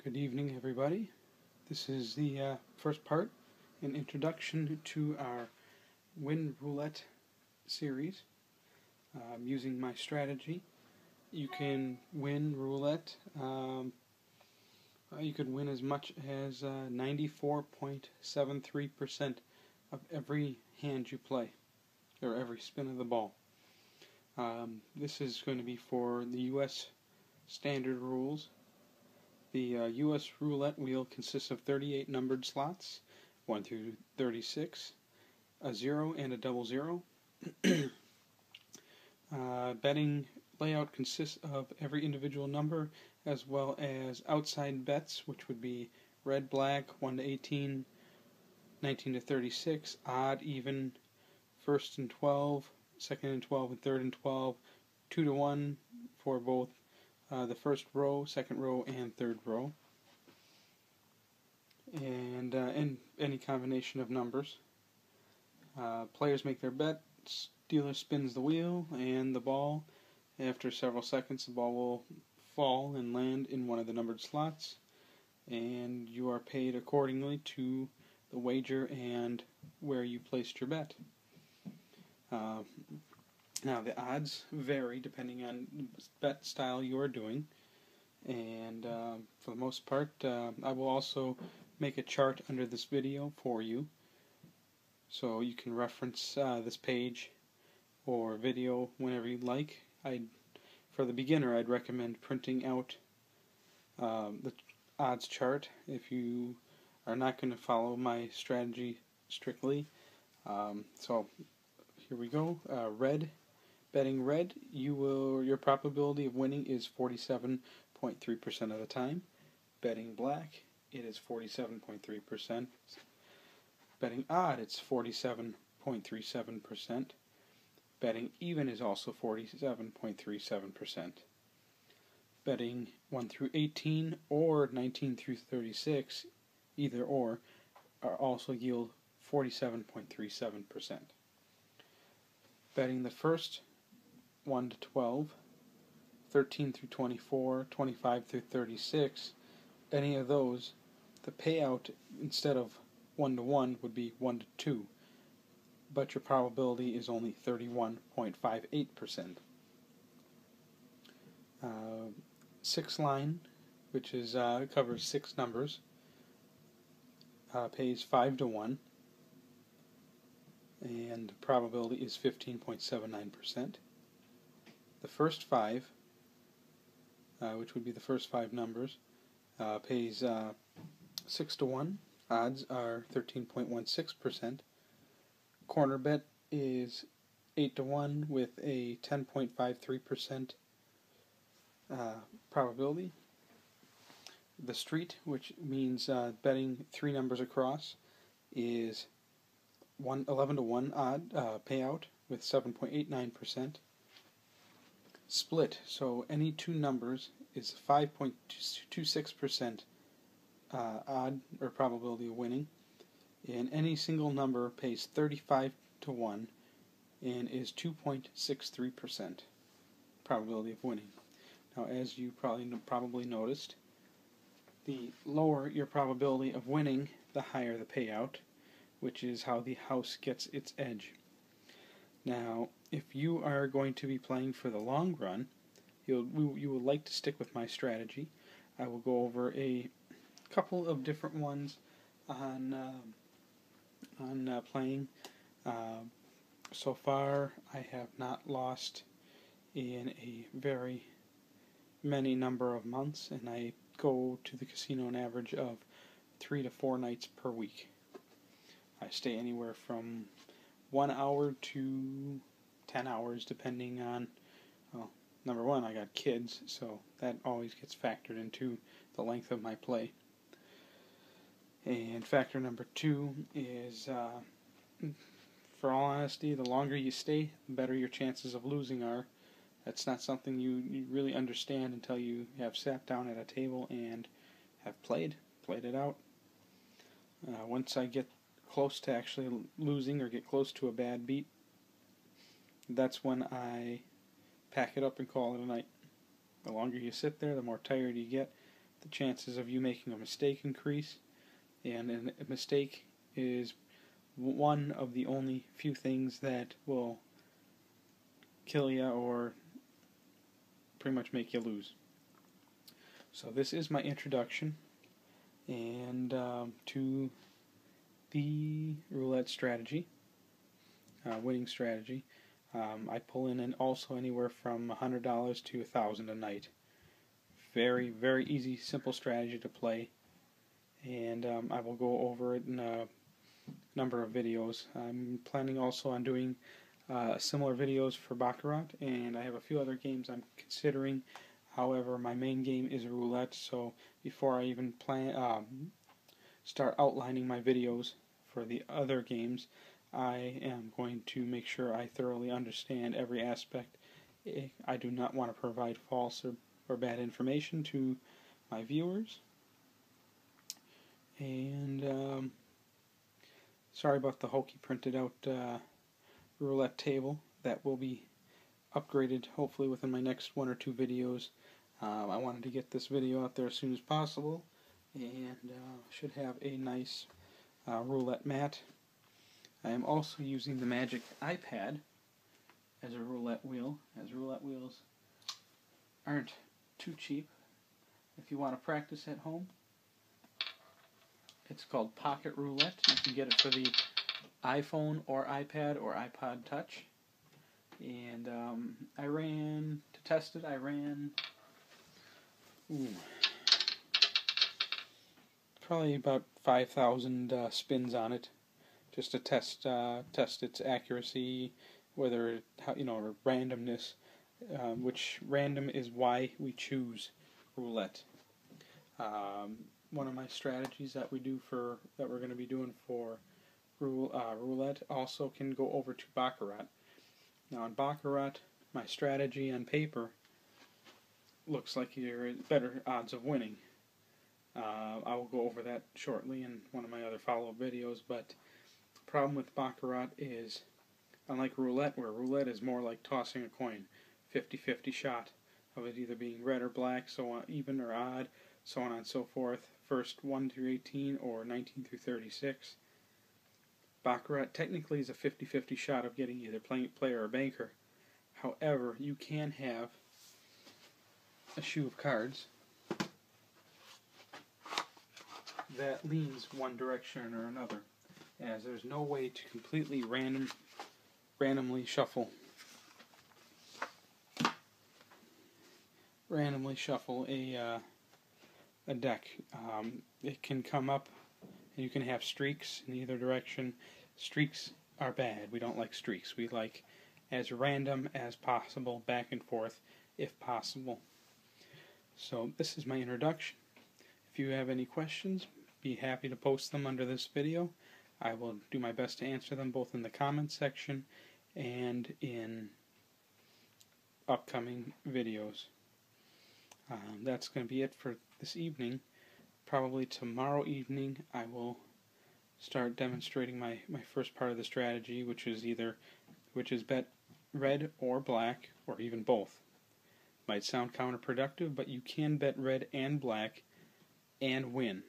Good evening, everybody. This is the first part, an introduction to our Win Roulette series. Using my strategy, you can win roulette. You could win as much as 94.73% of every hand you play, or every spin of the ball. This is going to be for the U.S. standard rules. The U.S. roulette wheel consists of 38 numbered slots, 1 through 36, a 0 and a double 0. Betting layout consists of every individual number as well as outside bets, which would be red, black, 1 to 18, 19 to 36, odd, even, first and 12, second and 12, and third and 12, 2 to 1 for both the first row, second row, and third row, and any combination of numbers. Players make their bets, dealer spins the wheel, and the ball, after several seconds, the ball will fall and land in one of the numbered slots, and you are paid accordingly to the wager and where you placed your bet. Now, the odds vary depending on the bet style you are doing, and for the most part, I will also make a chart under this video for you, so you can reference this page or video whenever you'd like. For the beginner, I'd recommend printing out the odds chart if you are not going to follow my strategy strictly. So here we go. Red. Betting red, your probability of winning is 47.3% of the time. Betting black, it is 47.3%. Betting odd, it's 47.37%. Betting even is also 47.37%. Betting 1 through 18 or 19 through 36, either or, are also yield 47.37%. Betting the first 1 to 12, 13 through 24, 25 through 36, any of those, the payout instead of 1 to 1 would be 1 to 2, but your probability is only 31.58%. 6 line, which is covers 6 numbers, pays 5 to 1, and the probability is 15.79%. The first 5, which would be the first 5 numbers, pays 6 to 1. Odds are 13.16%. Corner bet is 8 to 1 with a 10.53% probability. The street, which means betting 3 numbers across, is 11 to 1 odd payout with 7.89%. Split, so any 2 numbers is 5.26% odd or probability of winning, and any single number pays 35 to 1 and is 2.63% probability of winning. Now, as you probably noticed, the lower your probability of winning, the higher the payout, which is how the house gets its edge. Now, if you are going to be playing for the long run, you will like to stick with my strategy. I will go over a couple of different ones on playing. So far, I have not lost in a very many number of months, and I go to the casino an average of 3 to 4 nights per week. I stay anywhere from 1 hour to 10 hours, depending on, well, number one, I got kids, so that always gets factored into the length of my play. And factor number 2 is, for all honesty, the longer you stay, the better your chances of losing are. That's not something you really understand until you have sat down at a table and have played it out. Once I get close to actually losing or get close to a bad beat, that's when I pack it up and call it a night. The longer you sit there, the more tired you get, the chances of you making a mistake increase, and a mistake is one of the only few things that will kill you or pretty much make you lose. So this is my introduction and to the roulette strategy, winning strategy. I pull in also anywhere from $100 to $1,000 a night. Very, very easy, simple strategy to play, and I will go over it in a number of videos. I'm planning also on doing similar videos for Baccarat, and I have a few other games I'm considering. However, my main game is roulette, so before I even start outlining my videos for the other games, I am going to make sure I thoroughly understand every aspect. I do not want to provide false or bad information to my viewers. And sorry about the hokey printed out roulette table. That will be upgraded hopefully within my next 1 or 2 videos. I wanted to get this video out there as soon as possible, and should have a nice roulette mat. I am also using the Magic iPad as a roulette wheel, as roulette wheels aren't too cheap if you want to practice at home. It's called Pocket Roulette. You can get it for the iPhone or iPad or iPod Touch. And to test it, I ran probably about 5,000 spins on it, just to test its accuracy, whether or randomness, which random is why we choose roulette. One of my strategies that we're going to be doing for roulette also can go over to Baccarat. Now in Baccarat, my strategy on paper looks like you're at better odds of winning. I will go over that shortly in one of my other follow-up videos, but the problem with Baccarat is, unlike roulette, where roulette is more like tossing a coin, 50-50 shot of it either being red or black, so on, even or odd, so on and so forth, first 1 through 18 or 19 through 36. Baccarat technically is a 50-50 shot of getting either player or banker. However, you can have a shoe of cards that leans one direction or another, as there's no way to completely randomly shuffle a deck. It can come up and you can have streaks in either direction. Streaks are bad. We don't like streaks. We like as random as possible, back and forth if possible. So this is my introduction. If you have any questions, be happy to post them under this video. I will do my best to answer them both in the comments section and in upcoming videos. That's going to be it for this evening. Probably tomorrow evening I will start demonstrating my first part of the strategy, which is bet red or black, or even both. Might sound counterproductive, but you can bet red and black and win.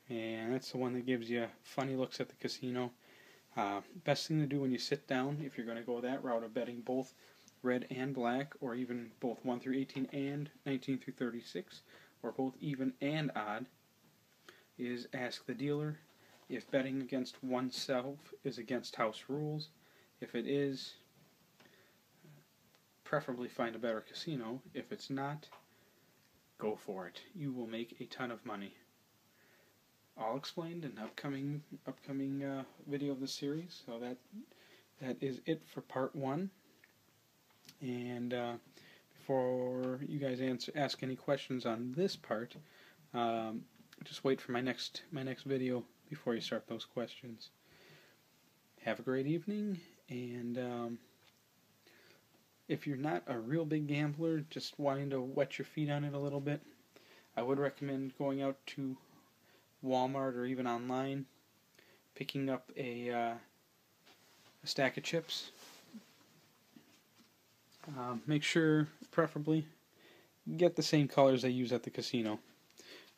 And that's the one that gives you funny looks at the casino. Best thing to do when you sit down, if you're going to go that route of betting both red and black, or even both 1 through 18 and 19 through 36, or both even and odd, is ask the dealer if betting against oneself is against house rules. If it is, preferably find a better casino. If it's not, go for it. You will make a ton of money. All explained in upcoming video of the series. So that is it for part 1. And before you guys ask any questions on this part, just wait for my next video before you start those questions. Have a great evening, and if you're not a real big gambler, just wanting to wet your feet on it a little bit, I would recommend going out to Walmart or even online, picking up a stack of chips. Make sure, preferably, get the same colors I use at the casino.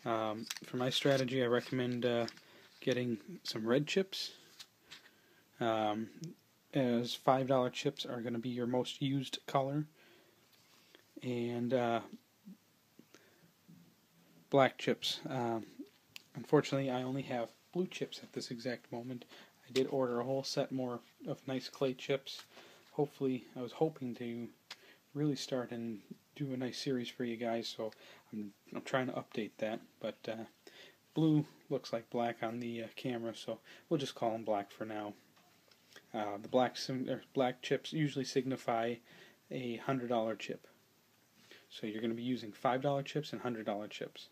For my strategy, I recommend getting some red chips, as $5 chips are going to be your most used color, and black chips. Unfortunately, I only have blue chips at this exact moment. I did order a whole set more of nice clay chips. Hopefully, I was hoping to really start and do a nice series for you guys, so I'm trying to update that. But blue looks like black on the camera, so we'll just call them black for now. The black chips usually signify a $100 chip. So you're going to be using $5 chips and $100 chips.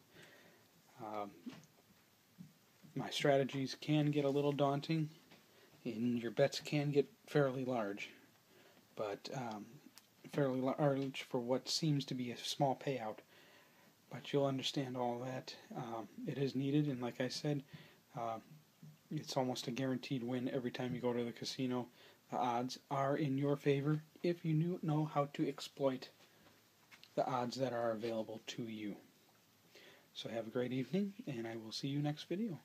My strategies can get a little daunting, and your bets can get fairly large. But fairly large for what seems to be a small payout. But you'll understand all that. It is needed, and like I said, it's almost a guaranteed win every time you go to the casino. The odds are in your favor if you know how to exploit the odds that are available to you. So have a great evening, and I will see you next video.